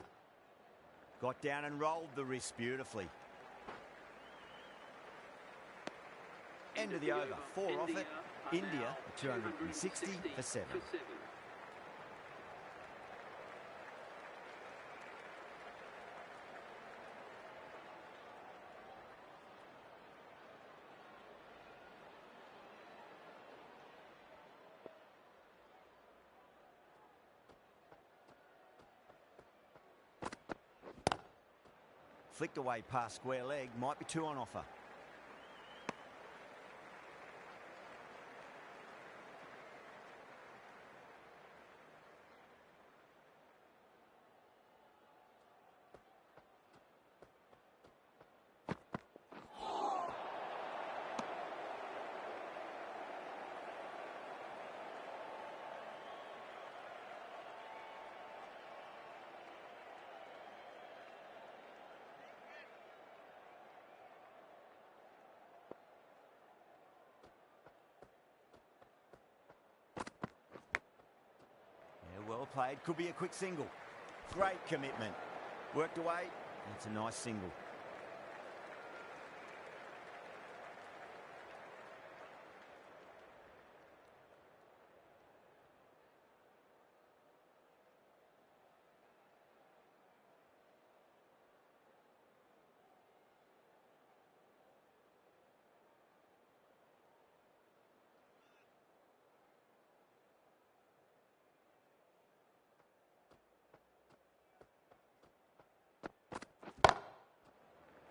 Got down and rolled the wrist beautifully. End of the over. 4 off it. India 260 for 7. Flicked away past square leg, might be 2 on offer. Well played, could be a quick single. Great commitment. Worked away, that's a nice single.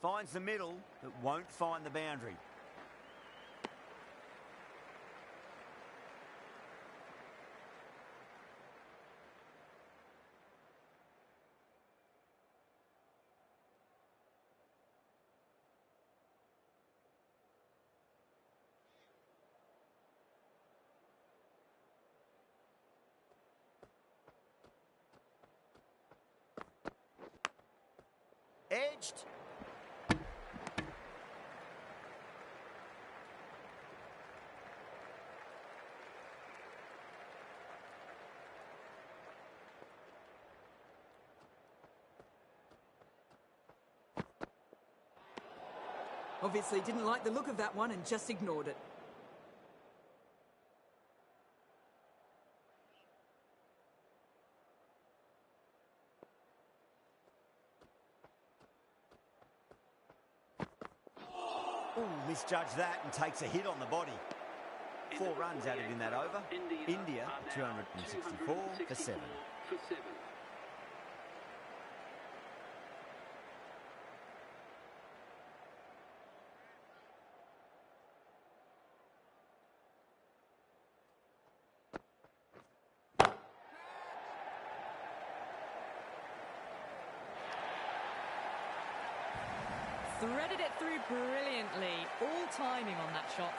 Finds the middle, but won't find the boundary. Edged. Obviously didn't like the look of that one and just ignored it. Ooh, misjudged that and takes a hit on the body. 4 runs added in that over. India 264 for 7. Threaded it through brilliantly. All timing on that shot.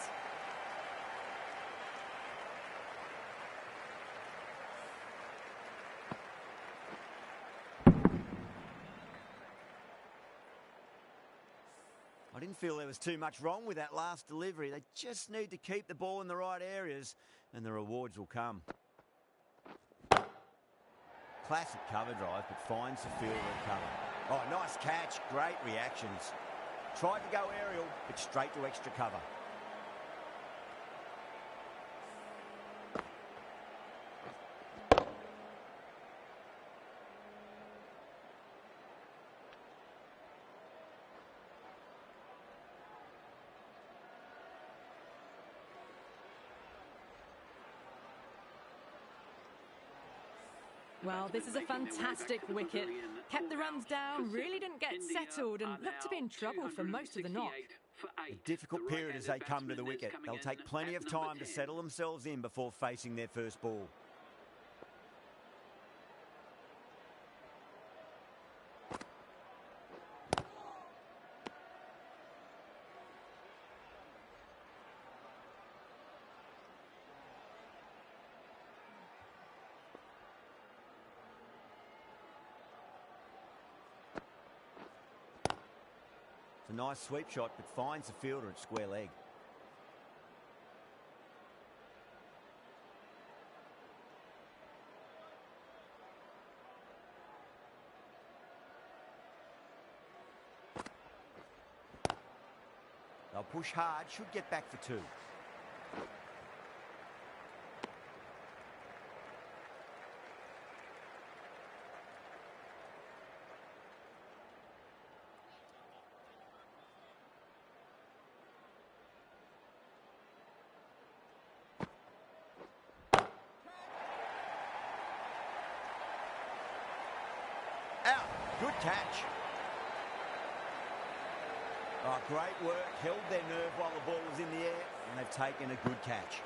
I didn't feel there was too much wrong with that last delivery. They just need to keep the ball in the right areas and the rewards will come. Classic cover drive, but finds the fielder at cover. Oh, nice catch. Great reactions. Tried to go aerial, but straight to extra cover. Well, this is a fantastic wicket. Kept the runs down, really didn't get settled and looked to be in trouble for most of the knock. A difficult period as they come to the wicket. They'll take plenty of time to settle themselves in before facing their first ball. It's a nice sweep shot, but finds the fielder at square leg. They'll push hard, should get back for 2. Out. Good catch. Oh, great work. Held their nerve while the ball was in the air, and they've taken a good catch.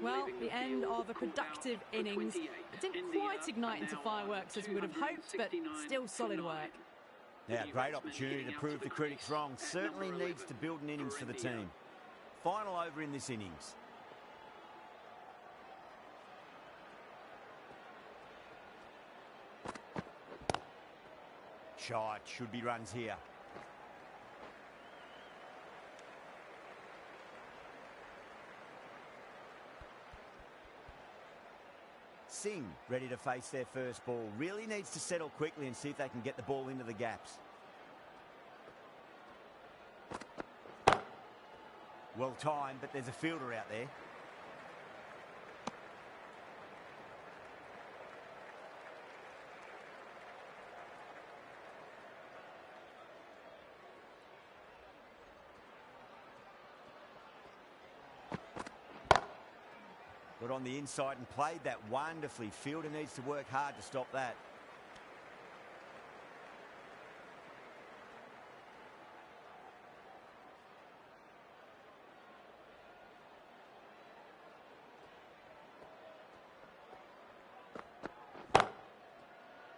Well, the end of a productive innings. It didn't quite ignite into fireworks as we would have hoped, but still solid work. Now, great opportunity to prove the critics wrong. Certainly needs to build an innings for the team. Final over in this innings. Shot, should be runs here. Singh ready to face their first ball. Really needs to settle quickly and see if they can get the ball into the gaps. Well timed, but there's a fielder out there. Got on the inside and played that wonderfully. Fielder needs to work hard to stop that.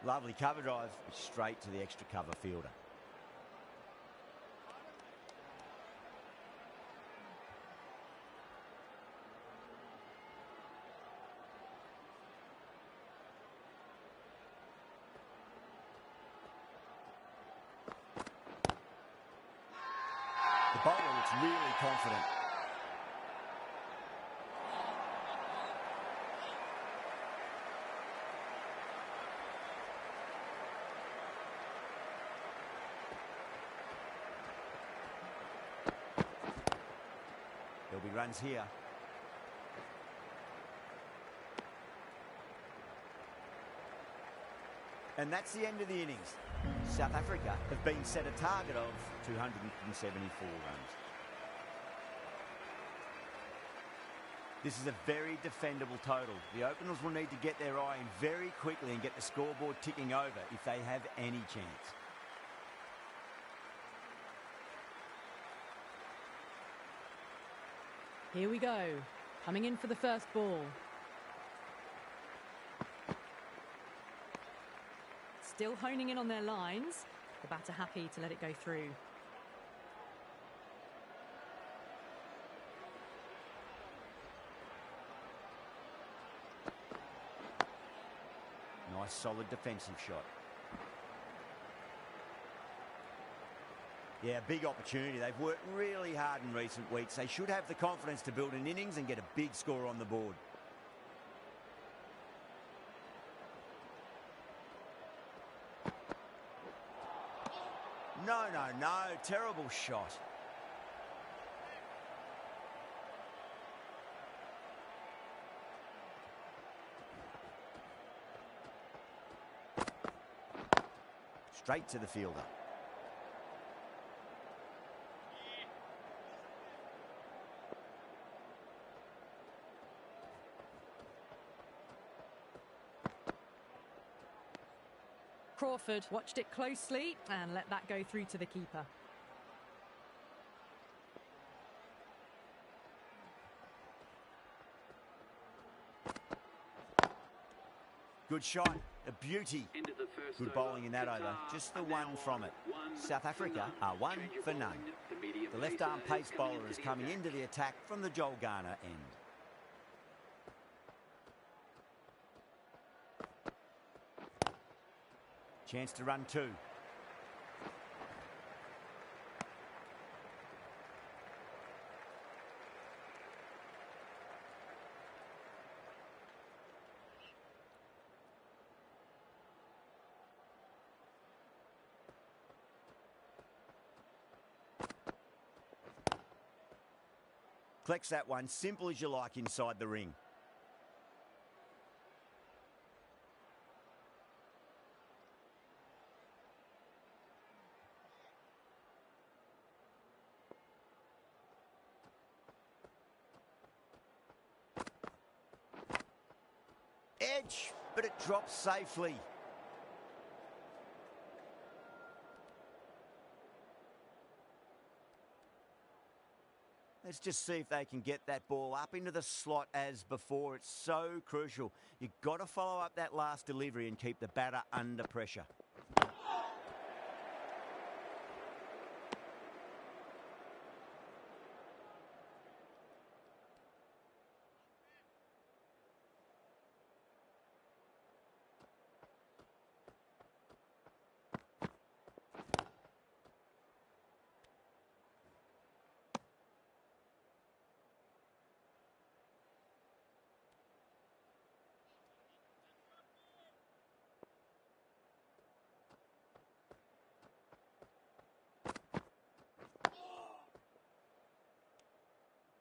Lovely cover drive, straight to the extra cover fielder. The bowler looks really confident. There'll be runs here. And that's the end of the innings. South Africa have been set a target of 274 runs. This is a very defendable total. The openers will need to get their eye in very quickly and get the scoreboard ticking over if they have any chance. Here we go. Coming in for the first ball. Still honing in on their lines. The batter happy to let it go through. Nice solid defensive shot. Yeah, big opportunity. They've worked really hard in recent weeks. They should have the confidence to build an innings and get a big score on the board. No, no, no. Terrible shot. Straight to the fielder. Crawford watched it closely and let that go through to the keeper. Good shot, a beauty. Good bowling in that over, just the one from it. South Africa are 1 for none. The left-arm pace bowler is coming into the attack from the Joel Garner end. Chance to run two. Collects that one, simple as you like inside the ring. Edge, but it drops safely. Let's just see if they can get that ball up into the slot as before. It's so crucial. You've got to follow up that last delivery and keep the batter under pressure.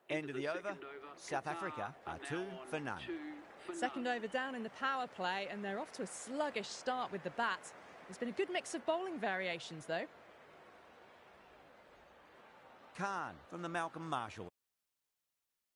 End of the over. South Africa are 2 for none. Second over down in the power play, and they're off to a sluggish start with the bat. There's been a good mix of bowling variations, though. Khan from the Malcolm Marshall